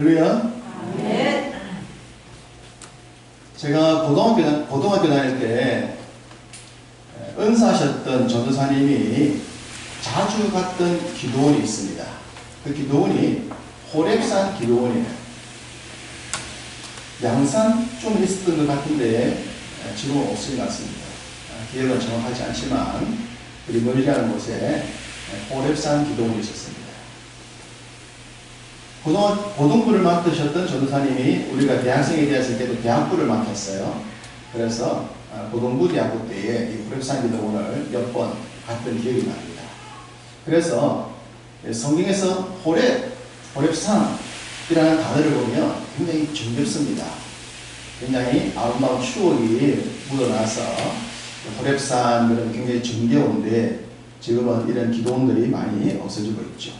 할렐루야. 네. 제가 고등학교 다닐 때 은사하셨던 전도사님이 자주 갔던 기도원이 있습니다. 그 기도원이 호렙산 기도원이에요. 양산 좀 있었던 것 같은데 지금은 없을 것 같습니다. 기억은 정확하지 않지만 리머리라는 곳에 호렙산 기도원이 있었습니다. 고등부를 맡으셨던 전도사님이 우리가 대학생이 되었을 때도 대학부를 맡았어요. 그래서 고등부 대학부 때에 이 호렙산 기도원을 몇 번 갔던 기억이 납니다. 그래서 성경에서 호렙산이라는 단어를 보면 굉장히 정겹습니다. 굉장히 아름다운 추억이 묻어나서 호렙산 그런 굉장히 정겨운데 지금은 이런 기도원들이 많이 없어지고 있죠.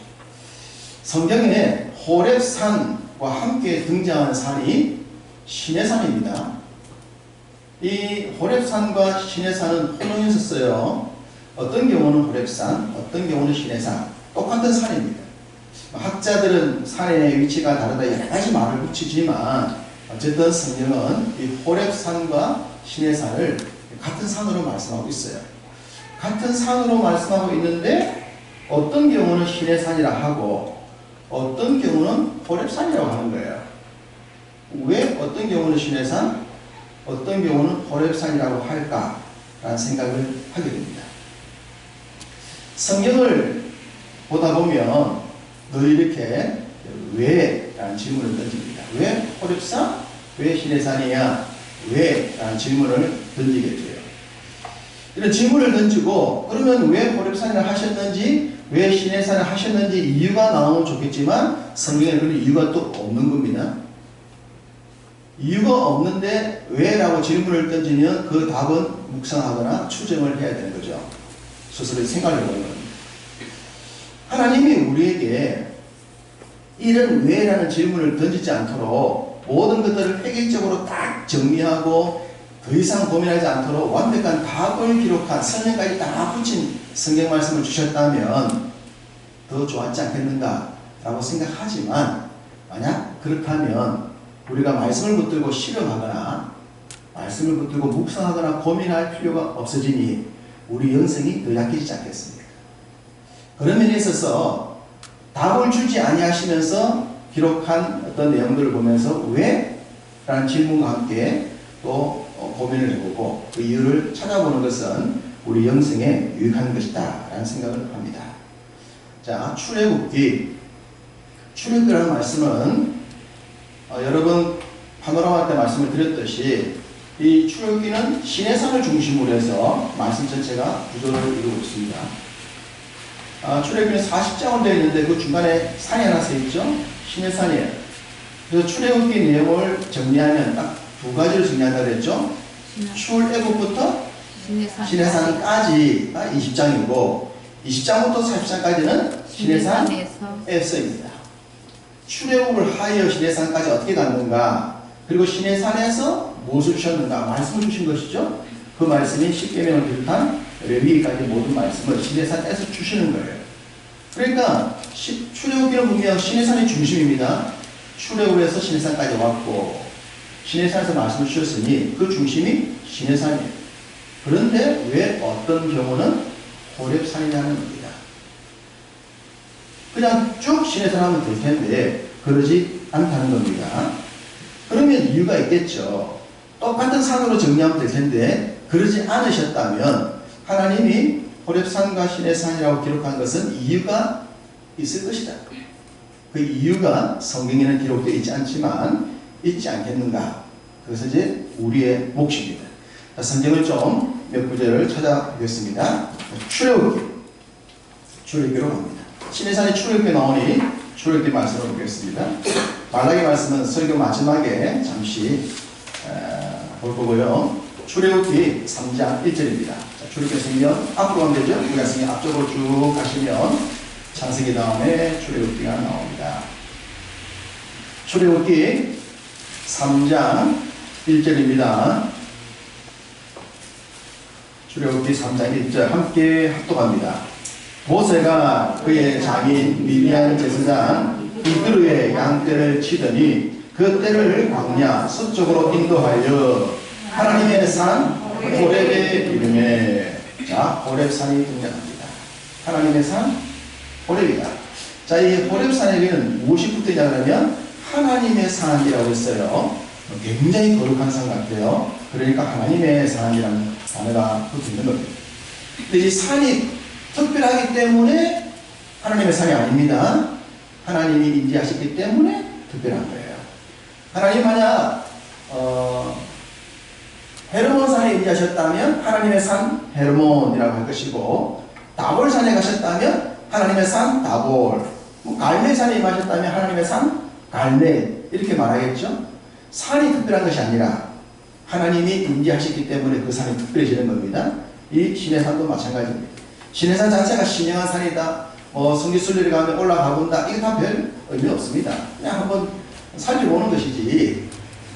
성경에 호렙산과 함께 등장하는 산이 시내산입니다. 이 호렙산과 시내산은 혼용해서 써요. 어떤 경우는 호렙산, 어떤 경우는 시내산, 똑같은 산입니다. 학자들은 산의 위치가 다르다 여러 가지 말을 붙이지만 어쨌든 성경은 이 호렙산과 시내산을 같은 산으로 말씀하고 있어요. 같은 산으로 말씀하고 있는데 어떤 경우는 시내산이라 하고 어떤 경우는 호렙산이라고 하는 거예요. 왜 어떤 경우는 시내산, 어떤 경우는 호렙산이라고 할까라는 생각을 하게 됩니다. 성경을 보다 보면 늘 이렇게 왜? 라는 질문을 던집니다. 왜 호렙산? 왜 시내산이야? 왜? 라는 질문을 던지게 돼요. 이런 질문을 던지고 그러면 왜 호렙산이라 하셨는지 왜 시내산을 하셨는지 이유가 나오면 좋겠지만 성경에 그런 이유가 또 없는 겁니다. 이유가 없는데 왜? 라고 질문을 던지면 그 답은 묵상하거나 추정을 해야 되는 거죠. 스스로 생각을 해보는 겁니다. 하나님이 우리에게 이런 왜? 라는 질문을 던지지 않도록 모든 것들을 획일적으로 딱 정리하고 더 이상 고민하지 않도록 완벽한 답을 기록한 설명까지 다 붙인 성경 말씀을 주셨다면 더 좋았지 않겠는가 라고 생각하지만 만약 그렇다면 우리가 말씀을 붙들고 실험하거나 말씀을 붙들고 묵상하거나 고민할 필요가 없어지니 우리 영성이 더 약해지지 않겠습니까? 그런 면에 있어서 답을 주지 아니하시면서 기록한 어떤 내용들을 보면서 왜? 라는 질문과 함께 또 고민을 해보고 그 이유를 찾아보는 것은 우리 영성에 유익한 것이다 라는 생각을 합니다. 자, 출애굽기. 출애굽기라는 말씀은 여러분 파노라마 때 말씀을 드렸듯이 이 출애굽기는 시내산을 중심으로 해서 말씀 전체가 구조를 이루고 있습니다. 출애굽기는 40장으로 되어 있는데 그 중간에 산이 하나 서 있죠. 시내산이에요. 그래서 출애굽기 내용을 정리하면 딱 두 가지를 정리한다 그랬죠. 출애굽부터 시내산까지가 20장이고 20장부터 40장까지는 시내산에서입니다. 출애굽을 하여 시내산까지 어떻게 갔는가, 그리고 시내산에서 무엇을 주셨는가 말씀을 주신 것이죠. 그 말씀이 십계명을 비롯한 레위기까지 모든 말씀을 시내산에서 주시는 거예요. 그러니까 출애굽기는 분명 시내산이 중심입니다. 출애굽에서 시내산까지 왔고 시내산에서 말씀을 주셨으니 그 중심이 시내산이에요. 그런데 왜 어떤 경우는 호렙산이냐는 겁니다. 그냥 쭉 시내산 하면 될 텐데 그러지 않다는 겁니다. 그러면 이유가 있겠죠. 똑같은 산으로 정리하면 될 텐데 그러지 않으셨다면 하나님이 호렙산과 시내산이라고 기록한 것은 이유가 있을 것이다. 그 이유가 성경에는 기록되어 있지 않지만 있지 않겠는가. 그것은 이제 우리의 몫입니다. 성경을 좀 몇 구절을 찾아보겠습니다. 출애굽기로 갑니다. 시내산에 출애굽기 나오니 출애굽기 말씀을 보겠습니다. 말라기 말씀은 설교 마지막에 잠시 볼 거고요. 출애굽기 3장 1절입니다. 출애굽기 성경 앞으로 가면 되죠. 우리가 성경 앞쪽으로 쭉 가시면 창세기 다음에 출애굽기가 나옵니다. 출애굽기 3장 1절입니다. 출애굽기 3장 1절 함께 합독합니다. 모세가 그의 장인 미디안 제사장 이드르의 양떼를 치더니 그 떼를 광야 서쪽으로 인도하여 하나님의 산 호렙에 이르매. 자, 호렙산이 등장합니다. 하나님의 산 호렙이다. 자, 이 호렙산에게는 무엇이 붙어있냐 그러면 하나님의 산이라고 했어요. 굉장히 거룩한 산 같아요. 그러니까 하나님의 산이라는 단어가 붙어있는 겁니다. 근데 이 산이 특별하기 때문에 하나님의 산이 아닙니다. 하나님이 인지하셨기 때문에 특별한 거예요. 하나님 만약 헤르몬산에 인지하셨다면 하나님의 산 헤르몬이라고 할 것이고, 다볼산에 가셨다면 하나님의 산 다볼, 갈멜산에 임하셨다면 하나님의 산 갈멜, 이렇게 말하겠죠. 산이 특별한 것이 아니라 하나님이 인지하셨기 때문에 그 산이 특별해지는 겁니다. 이 시내산도 마찬가지입니다. 시내산 자체가 신령한 산이다, 성지순례를 가면 올라가 본다, 이거 다 별 의미 없습니다. 그냥 한번 살펴보는 것이지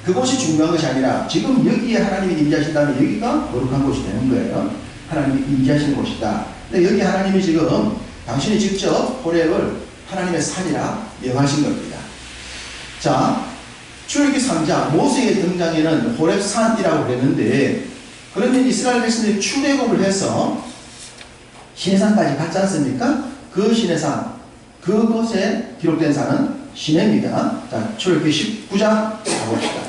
그곳이 중요한 것이 아니라 지금 여기에 하나님이 인지하신다면 여기가 거룩한 곳이 되는 거예요. 하나님이 인지하시는 곳이다. 근데 여기 하나님이 지금 당신이 직접 호렙을 하나님의 산이라 명하신 겁니다. 자, 출애굽기 3장 모세의 등장에는 호렙산이라고 그랬는데, 그러면 이스라엘 백성들이 출애굽을 해서 시내산까지 갔지 않습니까? 그 시내산, 그곳에 기록된 산은 시내입니다. 자, 출애굽기 19장 가봅시다.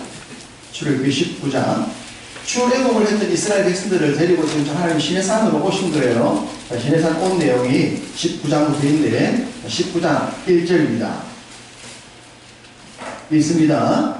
출애굽기 19장. 출애굽을 했던 이스라엘 백성들을 데리고 지금 하나님 시내산으로 오신 거예요. 자, 시내산 온 내용이 19장으로 되어 있는데 19장 1절입니다. 있습니다.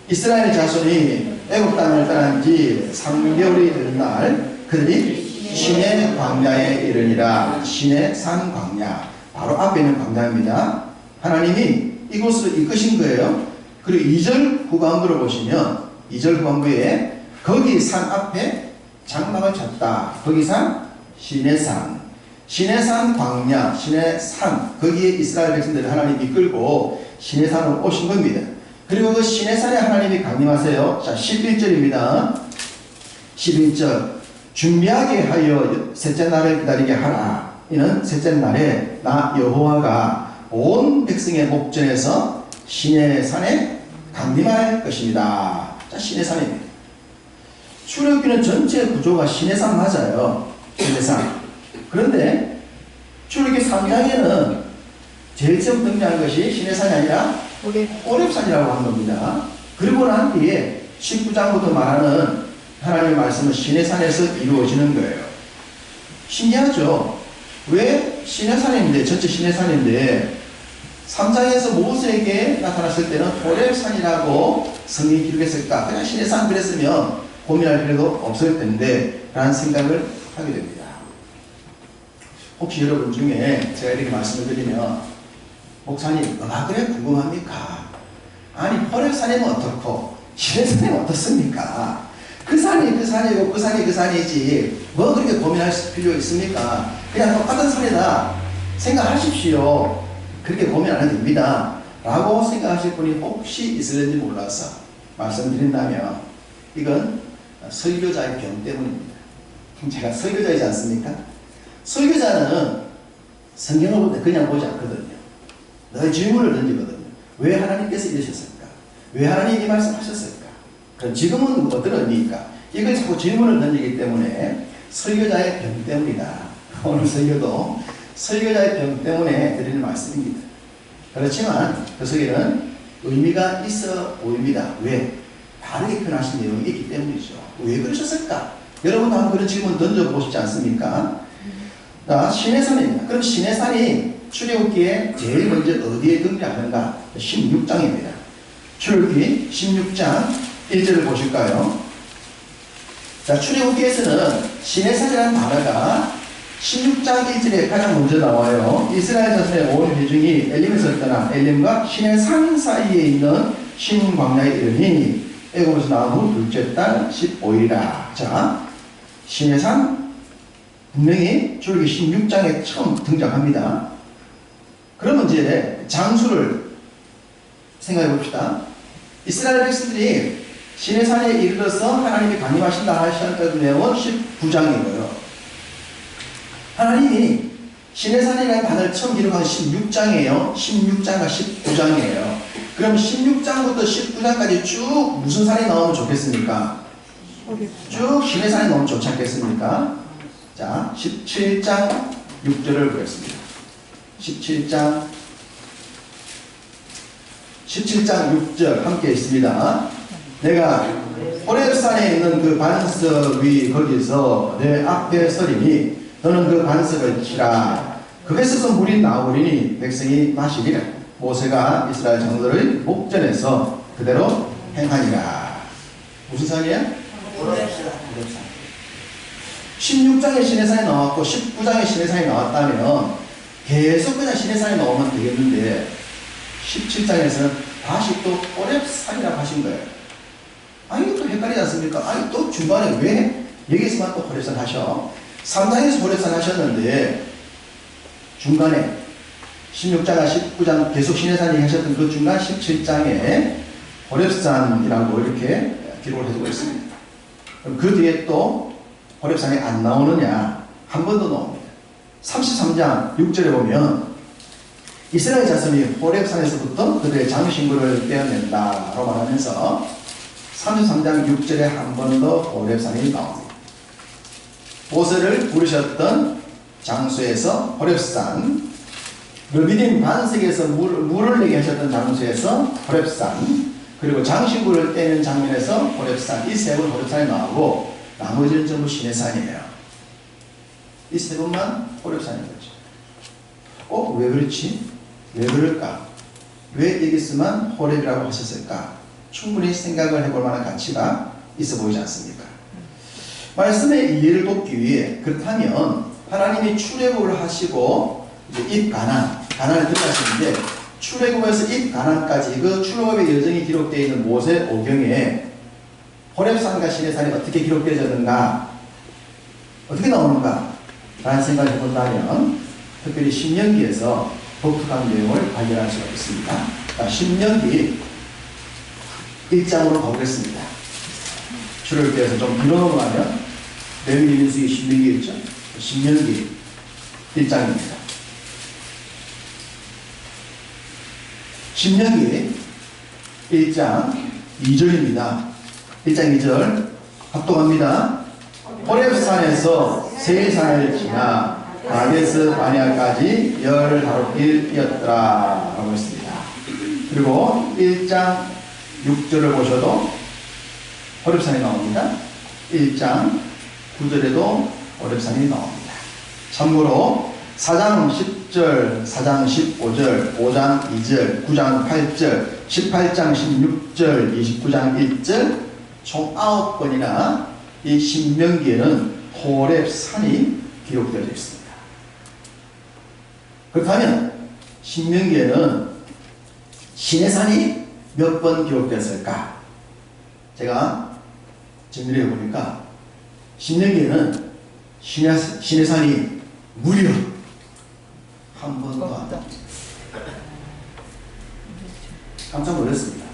이스라엘 자손이 애굽 땅을 떠난 지 3개월이 되는 날 그들이 시내 광야에 이르니라. 시내 산 광야, 바로 앞에 있는 광야입니다. 하나님이 이곳으로 이끄신 거예요. 그리고 2절 후반부를 보시면 2절 후반부에 거기 산 앞에 장막을 쳤다. 거기 산 시내산, 시내산 광야, 시내산, 거기에 이스라엘 백성들을 하나님이 이끌고 시내산으로 오신 겁니다. 그리고 그 시내산에 하나님이 강림하세요. 자, 11절입니다. 11절. 준비하게 하여 셋째 날을 기다리게 하라. 이는 셋째 날에 나 여호와가 온 백성의 목전에서 시내산에 강림할 것입니다. 자, 시내산입니다. 출애굽기는 전체 구조가 시내산 맞아요. 시내산. 그런데 출애굽기 3장에는 제일 처음 등장한 것이 시내산이 아니라 호렙산이라고 한 겁니다. 그리고 난 뒤에 19장부터 말하는 하나님의 말씀은 시내산에서 이루어지는 거예요. 신기하죠? 왜 시내산인데, 전체 시내산인데 3장에서 모세에게 나타났을 때는 호렙산이라고 성경이 기록했을까? 그냥 시내산 그랬으면 고민할 필요도 없을 텐데 라는 생각을 하게 됩니다. 혹시 여러분 중에 제가 이렇게 말씀을 드리면 목사님, 그래 궁금합니까? 아니, 호렙산이면 어떻고 시내산이면 어떻습니까? 그 산이 그 산이고 그 산이 그 산이지 뭐 그렇게 고민할 필요 있습니까? 그냥 똑같은 산이다 생각하십시오. 그렇게 고민 안 해도 됩니다 라고 생각하실 분이 혹시 있을지 몰라서 말씀드린다면 이건 설교자의 병 때문입니다. 제가 설교자이지 않습니까? 설교자는 성경을 볼 때 그냥 보지 않거든요. 늘 질문을 던지거든요. 왜 하나님께서 이러셨을까? 왜 하나님이 말씀하셨을까? 그럼 지금은 어떤 의미일까? 이걸 자꾸 질문을 던지기 때문에 설교자의 병 때문이다. 오늘 설교도 설교자의 병 때문에 드리는 말씀입니다. 그렇지만 그 속에는 의미가 있어 보입니다. 왜? 다르게 표현하신 내용이 있기 때문이죠. 왜 그러셨을까? 여러분도 한번 그런 질문 던져보시지 않습니까? 자, 시내산입니다. 그럼 시내산이 출애굽기에 제일 먼저 어디에 등장하는가? 16장입니다. 출애굽기 16장 1절을 보실까요? 자, 출애굽기에서는 시내산이라는 단어가 16장 1절에 가장 먼저 나와요. 이스라엘 자손의 온 회중이 엘림에서 떠나 엘림과 시내산 사이에 있는 신광야에 이르니 애굽에서 나온 후 둘째 달 15일이라. 자, 시내산 분명히 출애굽기 16장에 처음 등장합니다. 그러면 이제 장수를 생각해 봅시다. 이스라엘 백성들이 시내산에 이르러서 하나님이 강림하신다 하셨던 내용은 19장이고요. 하나님이 시내산이라는 단어를 처음 기록한 16장이에요. 16장과 19장이에요. 그럼 16장부터 19장까지 쭉 무슨 산이 나오면 좋겠습니까? 쭉 시내산이 나오면 좋지 않겠습니까? 자, 17장 6절을 보겠습니다. 17장 6절 함께 있습니다. 내가 호렙산에 있는 그 반석 위 거기서 내 앞에 서리니 너는 그 반석을 치라. 그것에서 물이 나오리니 백성이 마시리라. 모세가 이스라엘 장로들의 목전에서 그대로 행하니라. 무슨 산이에요? 호렙산. 16장에 시내산이 나왔고 19장에 시내산이 나왔다면 계속 그냥 시내산이 나오면 되겠는데 17장에서는 다시 또 호렙산이라고 하신 거예요. 아니 또 헷갈리지 않습니까? 아니 또 중간에 왜 여기서만 또 호렙산 하셔? 3장에서 호렙산 하셨는데 중간에 16장과 19장 계속 시내산이 하셨던 그 중간 17장에 호렙산이라고 이렇게 기록을 해두고 있습니다. 그럼 그 뒤에 또 호렙산이 안 나오느냐? 한 번 더 나옵니다. 33장 6절에 보면 이스라엘 자손이 호렙산에서부터 그들의 장신구를 떼어낸다라고 말하면서 33장 6절에 한 번 더 호렙산이 나옵니다. 모세를 부르셨던 장소에서 호렙산, 르비딤 반석에서 물을 내게 하셨던 장소에서 호렙산, 그리고 장신구를 떼는 장면에서 호렙산, 이 세 번 호렙산이 나오고 나머지는 전부 시내산이에요. 이 세 번만 호렙산인 거죠. 왜 그렇지? 왜 그럴까? 왜 여기서만 호렙이라고 하셨을까? 충분히 생각을 해볼 만한 가치가 있어 보이지 않습니까? 말씀의 이해를 돕기 위해 그렇다면 하나님이 출애굽을 하시고 이제 입가난을 들어가시는데 출애굽에서 입가난까지 그 출애굽의 여정이 기록되어 있는 모세 오경에 호렙산과 시내산이 어떻게 기록되어졌는가, 어떻게 나오는가 라는 생각을 해본다면 특별히 신명기에서 독특한 내용을 발견할 수가 있습니다. 신명기 1장으로 가보겠습니다. 출애굽기에서 좀 뒤로 넘어가면 레위기, 민수기, 신명기 있죠. 신명기 1장입니다. 신명기 1장 2절입니다. 1장 2절 합독합니다. 호렙산에서 세일산을 지나 가데스 바네아까지 15길이었더라 라고 했습니다. 그리고 1장 6절을 보셔도 호렙산이 나옵니다. 1장 9절에도 호렙산이 나옵니다. 참고로 4장 10절, 4장 15절, 5장 2절, 9장 8절, 18장 16절, 29장 1절 총 9번이나 이 신명기에는 호렙산이 기록되어 있습니다. 그렇다면 신명기에는 시내산이 몇 번 기록됐을까? 제가 정리를 해보니까 신명기에는 시내산이 무려 한 번도 안 나옵니다. 깜짝 놀랐습니다.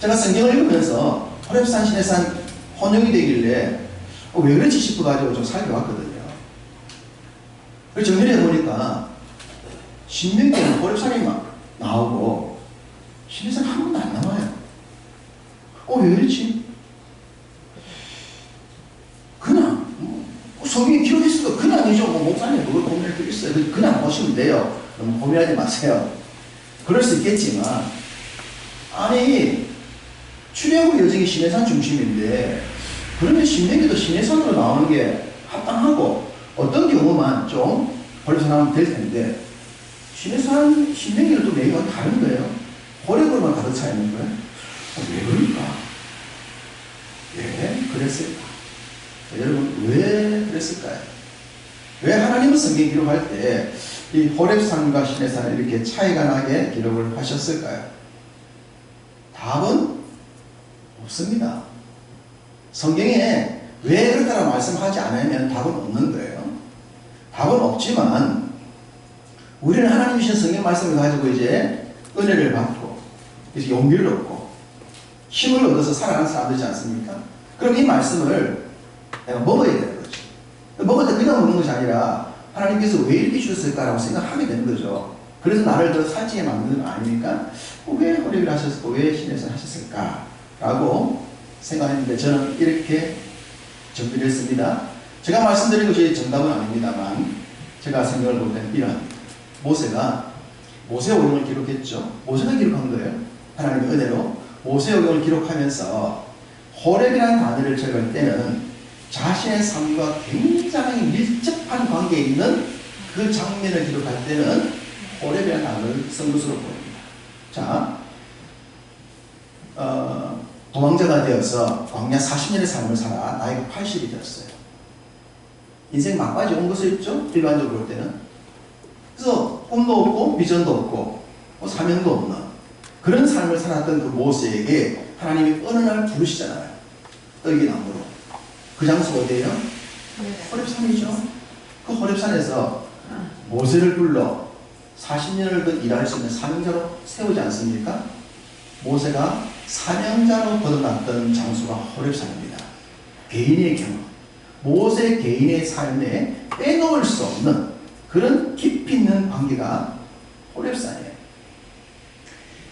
제가 성경을 읽으면서 호렙산, 시내산 혼용이 되길래 왜 그렇지 싶어가지고 좀 살펴봤거든요. 그래서 정리를 해보니까 신명기에는 호렙산이 막 나오고 시내산 한 번도 안 나와요. 왜 그렇지? 그냥 성경에 기록했어도 그냥이죠. 목사님 그걸 고민할 필요 있어요. 그냥 보시면 돼요. 너무 고민하지 마세요. 그럴 수 있겠지만 아니 출애굽 여정이 시내산 중심인데 그러면 신명기도 시내산으로 나오는 게 합당하고 어떤 경우만 좀 호렙산하면 될 텐데 시내산, 신명기는 또 내용이 다른 거예요. 호렙으로만 가득 차 있는 거예요. 왜 그럴까? 왜 그랬을까? 여러분 왜 그랬을까요? 왜 하나님은 성경 기록할 때 이 호렙산과 시내산을 이렇게 차이가 나게 기록을 하셨을까요? 답은 없습니다. 성경에 왜 그렇다고 말씀하지 않으면 답은 없는 거예요. 답은 없지만 우리는 하나님 주신 성경 말씀을 가지고 이제 은혜를 받고 그래서 용기를 얻고 힘을 얻어서 살아가는 사람들이지 않습니까? 그럼 이 말씀을 내가 먹어야 되는 거죠. 먹을 때 그냥 먹는 것이 아니라 하나님께서 왜 이렇게 주셨을까라고 생각하게 되는 거죠. 그래서 나를 더 살찌게 만드는 거 아닙니까? 왜 호렙을 하셨을까? 왜 신에서 하셨을까? 라고 생각했는데 저는 이렇게 정리를 했습니다. 제가 말씀드린 것이 정답은 아닙니다만 제가 생각을 볼 때는 이런 모세가 모세오경을 기록했죠. 모세가 기록한 거예요. 하나님의 은혜로 모세오경을 기록하면서 호렙이라는 단어를 적을 때는 자신의 삶과 굉장히 밀접한 관계에 있는 그 장면을 기록할 때는 호렙이라는 단어를 쓴 것으로 보입니다. 자, 도망자가 되어서 광야 40년의 삶을 살아 나이가 80이 되었어요. 인생 막바지 온 것을 있죠? 일반적으로 볼 때는. 그래서 꿈도 없고 비전도 없고 사명도 없는 그런 삶을 살았던 그 모세에게 하나님이 어느 날 부르시잖아요. 떨기나무로. 그 장소가 어디예요? 호렙산이죠. 그 호렙산에서 모세를 불러 40년을 더 일할 수 있는 사명자로 세우지 않습니까? 모세가 사명자로 거듭났던 장소가 호렙산입니다. 개인의 경험, 모세 개인의 삶에 빼놓을 수 없는 그런 깊이 있는 관계가 호렙산이에요.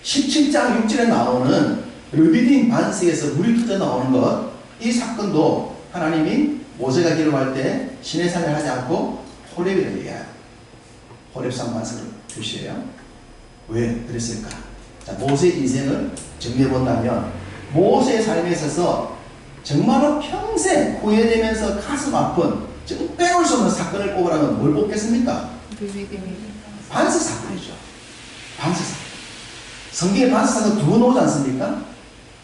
17장 6절에 나오는 르비딤 반석에서 물이 터져 나오는 것, 이 사건도 하나님이 모세가 기록할 때 시내산을 하지 않고 호렙이라고 얘기해요. 호렙산 반석을 표시해요. 왜 그랬을까? 자, 모세의 인생을 정리해 본다면 모세의 삶에 있어서 정말로 평생 후회되면서 가슴 아픈 좀 빼놓을 수 없는 사건을 꼽으라면 뭘 꼽겠습니까? 반석 사건이죠. 반석 사건. 성경에 반석 사건 2번 나오지 않습니까?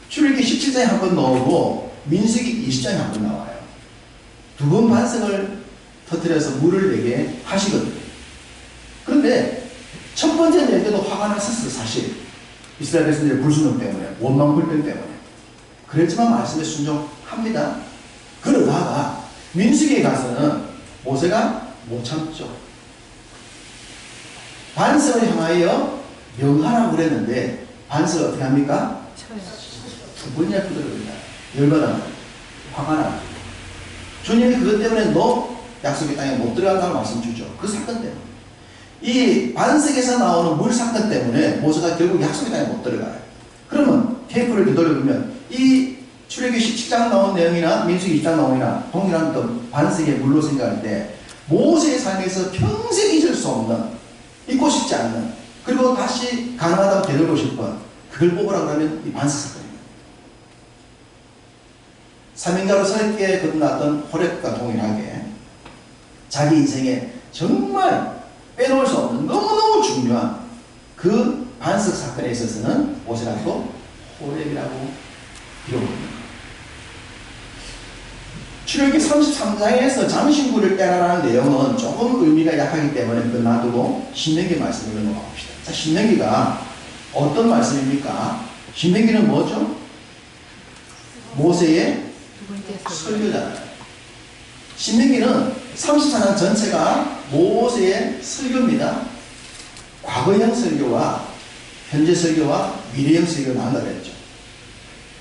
출애굽기 17장에 한 번 나오고 민수기 20장에 한 번 나와요. 2번 반석을 터뜨려서 물을 내게 하시거든요. 그런데 첫 번째 낼 때도 화가 났었어요. 사실 이스라엘 백성들의 불순종 때문에, 원망 불평 때문에. 그랬지만 말씀에 순종합니다. 그러다가 민수기에 가서는 모세가 못 참죠. 반석을 향하여 명하라고 그랬는데 반석을 어떻게 합니까? 2번이나 두드립니다. 열받아 화가 나. 주님이 그것 때문에 너 약속의 땅에 못 들어간다고 말씀 주죠. 그 사건 때문에. 이 반석에서 나오는 물 사건 때문에 모세가 결국 약속의 땅에 못 들어가요. 그러면 테이프를 되돌려보면 이 출애굽기 17장 나온 내용이나 민수기 2장 나오나 동일한 어떤 반석의 물로 생각할 때 모세의 삶에서 평생 잊을 수 없는, 잊고 싶지 않는, 그리고 다시 가능하다고 되돌고 싶은 그걸 뽑으라고 하면 이 반석 사건입니다. 사명자로 새롭게 거듭났던 호렙과 동일하게 자기 인생에 정말 빼놓을 수 없는 너무너무 중요한 그 반석 사건에 있어서는 모세가 또 호렙이라고 기록합니다. 출애굽기 33장에서 장신구를 떼라라는 내용은 조금 의미가 약하기 때문에 놔두고 신명기 말씀을 넘어갑시다. 자, 신명기가 어떤 말씀입니까? 신명기는 뭐죠? 모세의 설교잖아요. 신명기는 34장 전체가 모세의 설교입니다. 과거형 설교와 현재 설교와 미래형 설교가 나눠졌죠.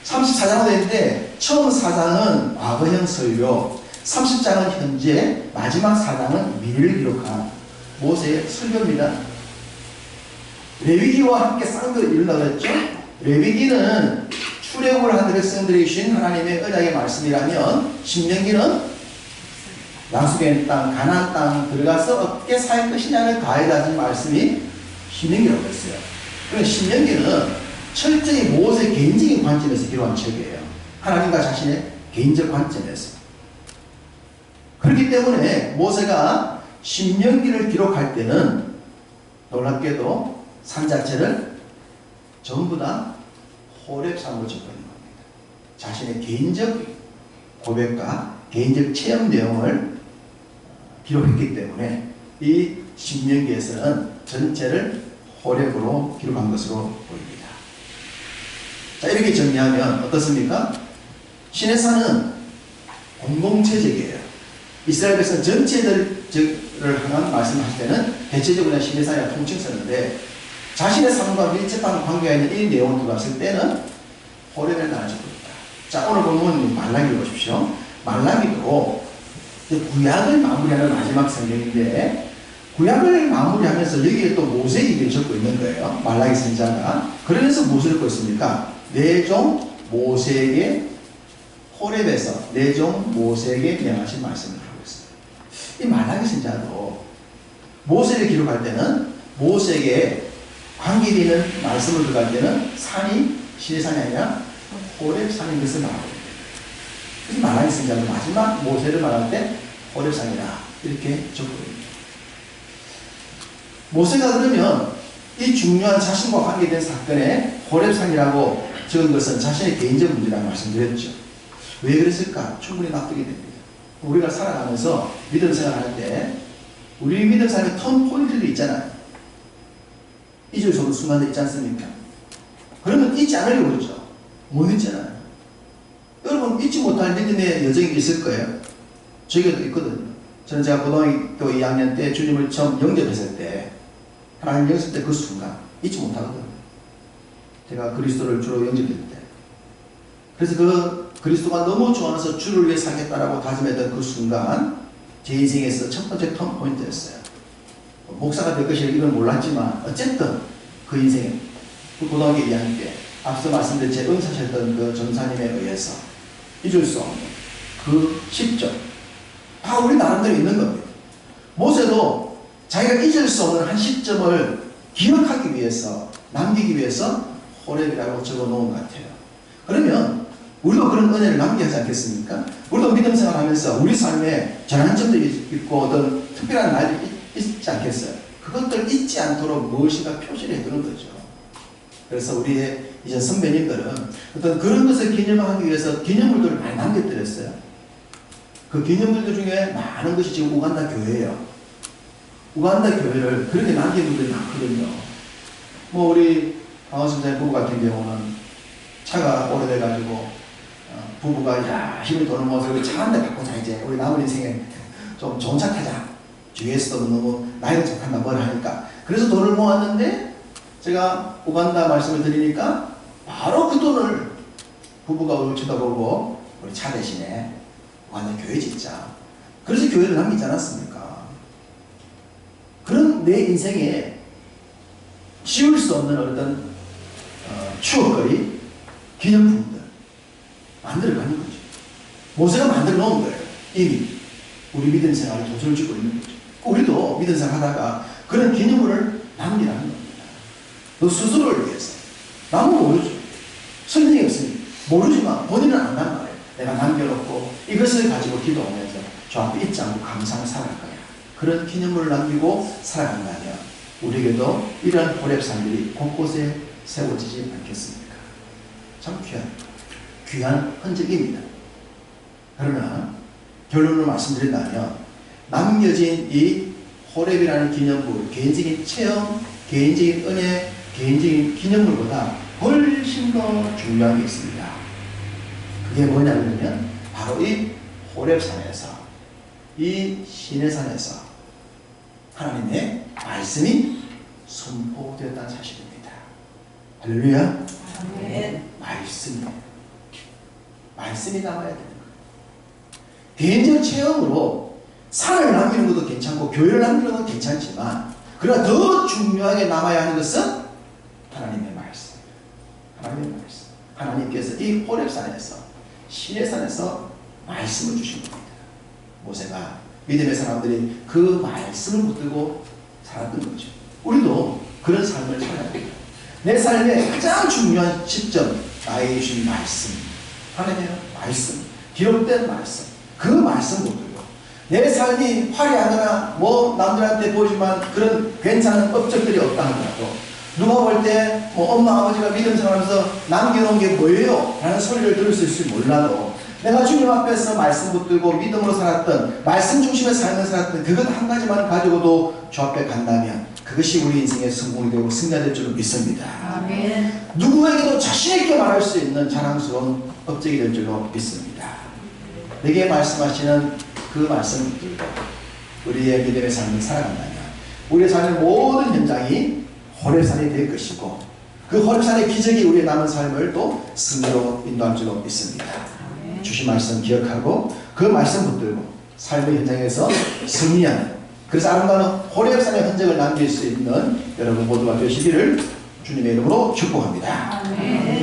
34장으로 되는데 처음 4장은 과거형 설교, 30장은 현재, 마지막 4장은 미래를 기록한 모세의 설교입니다. 레위기와 함께 쌍벽을 이룬다고 했죠. 레위기는 출애굽을 한 백성들이 주신 하나님의 언약의 말씀이라면 신명기는 약속의 땅, 가나안 땅 들어가서 어떻게 살 것이냐를 가해다진 말씀이 신명기라고 했어요. 그러니까 신명기는 철저히 모세 개인적인 관점에서 기록한 책이에요. 하나님과 자신의 개인적 관점에서. 그렇기 때문에 모세가 신명기를 기록할 때는 놀랍게도 산 자체를 전부 다 호렙산으로 적고 있는 겁니다. 자신의 개인적 고백과 개인적 체험 내용을 기록했기 때문에 이 신명기에서는 전체를 호렙으로 기록한 것으로 보입니다. 자, 이렇게 정리하면 어떻습니까? 시내산은 공동체적이에요. 이스라엘 백성 전체들을 향한 말씀하실 때는 대체적으로 시내산이라 통칭 쓰는데 자신의 삶과 밀접한 관계가 있는 이 내용을 들어갔을 때는 호렙을 나눠주고 있다. 자, 오늘 본문 말라기 보십시오. 말라기도 구약을 마무리하는 마지막 성경인데 구약을 마무리하면서 여기에 또 모세 얘기를 적고 있는 거예요. 말라기 선지자가. 그러면서 무엇을 읽고 있습니까? 내 종 모세에게 호렙에서 내 종 모세에게 명하신 말씀을 하고 있어요. 이 말라기 선지자도 모세를 기록할 때는 모세에게 관계되는 말씀을 들어갈 때는 산이 시내산이 아니라 호렙산인 것을 말하고 있어요. 그래서 말라기 선지자는 마지막 모세를 말할 때 호렙산이라 이렇게 적고 있습니다. 모세가 그러면 이 중요한 자신과 관계된 사건에 호렙산이라고 적은 것은 자신의 개인적 문제라고 말씀드렸죠. 왜 그랬을까? 충분히 납득이 됩니다. 우리가 살아가면서 믿음 생활할 때 우리 믿음 생활의 턴 포인트도 있잖아요. 잊을 수 없는 순간도 있지 않습니까? 그러면 잊지 않으려고 그러죠. 못 잊잖아요. 여러분 잊지 못할 믿음의 여정이 있을 거예요. 저에게도 있거든요. 저는 제가 고등학교 2학년 때 주님을 처음 영접했을 때 하나님 영접 때 그 순간 잊지 못하거든요. 제가 그리스도를 주로 영접할 때. 그래서 그 그리스도가 너무 좋아서 주를 위해 살겠다라고 다짐했던 그 순간 제 인생에서 첫 번째 턴포인트였어요. 목사가 될 것이라 이건 몰랐지만 어쨌든 그 인생에 그 고등학교 2학년 때 앞서 말씀드린 제 은사셨던 그 전사님에 의해서 잊을 수 없는 그 시점 다 우리 나름대로 있는 겁니다. 모세도 자기가 잊을 수 없는 한 시점을 기억하기 위해서 남기기 위해서 호렙이라고 적어 놓은 것 같아요. 그러면 우리도 그런 은혜를 남겨야 하지 않겠습니까? 우리도 믿음 생활하면서 우리 삶에 전환점도 있고 어떤 특별한 날이 있지 않겠어요? 그것들 잊지 않도록 무엇인가 표시를 해두는 거죠. 그래서 우리의 이제 선배님들은 어떤 그런 것을 기념하기 위해서 기념물들을 많이 남겨드렸어요. 그 기념물들 중에 많은 것이 지금 우간다 교회예요. 우간다 교회를 그렇게 남긴 분들이 많거든요. 뭐 우리 강원순자의 부부 같은 경우는 차가 오래돼가지고 부부가 야 힘을 도는 모습을 차 한 대 바꾸자 이제 우리 남은 인생에 좀 좋은 차 타자. 주위에서도 너무 나이가 착한다 뭐라 하니까 그래서 돈을 모았는데 제가 우간다 말씀을 드리니까 바로 그 돈을 부부가 우리 쳐다보고 우리 차 대신에 우간다 교회 짓자. 그래서 교회를 남기지 않았습니까? 그런 내 인생에 지울 수 없는 어떤 추억거리, 기념품들 만들어가는 거죠. 모세가 만들어 놓은 거예요. 이미 우리 믿음 생활을 도전을 주고 있는 거죠. 우리도 믿음 생활 하다가 그런 기념물을 남기라는 겁니다. 너 스스로를 위해서. 남은 모르죠. 설명이 없으니 모르지만 본인은 안단 말이에요. 내가 남겨놓고 이것을 가지고 기도하면서 저 앞에 잊지 않고 감사하며 살아갈 거야. 그런 기념물을 남기고 살아간다면 우리에게도 이러한 호렙산들이 곳곳에 세워지지 않겠습니까? 참 귀한 흔적입니다. 그러나 결론을 말씀드린다면 남겨진 이 호렙이라는 기념물, 개인적인 체험, 개인적인 은혜, 개인적인 기념물보다 훨씬 더 중요한 게 있습니다. 그게 뭐냐면 바로 이 호렙산에서 이 시내산에서 하나님의 말씀이 선포되었다는 사실입니다. 할렐루야. 아멘. 말씀이 남아야 되는 거예요. 개인적 체험으로 산을 남기는 것도 괜찮고 교회를 남기는 것도 괜찮지만 그러나 더 중요하게 남아야 하는 것은 하나님의 말씀. 하나님의 말씀. 하나님께서 이 호렙산에서 시내산에서 말씀을 주신 겁니다. 모세가 믿음의 사람들이 그 말씀을 붙들고 살았던 거죠. 우리도 그런 삶을 살아야 됩니다. 내 삶의 가장 중요한 시점, 나에게 주신 말씀, 하나님의 말씀, 기록된 말씀, 그 말씀 붙들고 내 삶이 화려하거나 뭐 남들한테 보이지만 그런 괜찮은 업적들이 없다 하더라도 누가 볼 때 뭐 엄마 아버지가 믿음 생활하면서 남겨놓은 게 뭐예요? 라는 소리를 들을 수 있을지 몰라도 내가 주님 앞에서 말씀 붙들고 믿음으로 살았던 말씀 중심의 삶을 살았던 그것 한 가지만 가지고도 주 앞에 간다면 그것이 우리 인생의 성공이 되고 승리가 될 줄로 믿습니다. 아멘. 누구에게도 자신있게 말할 수 있는 자랑스러운 업적이 될 줄로 믿습니다. 내게 말씀하시는 그 말씀을 붙들고 우리의 믿음의 삶을 살아간다면 우리의 삶의 모든 현장이 호렙산이 될 것이고 그 호렙산의 기적이 우리의 남은 삶을 또 승리로 인도할 줄로 믿습니다. 주신 말씀 기억하고 그 말씀 붙들고 삶의 현장에서 승리하는, 그래서 아름다운 호렙산의 흔적을 남길 수 있는 여러분 모두가 되시기를 주님의 이름으로 축복합니다. 아멘.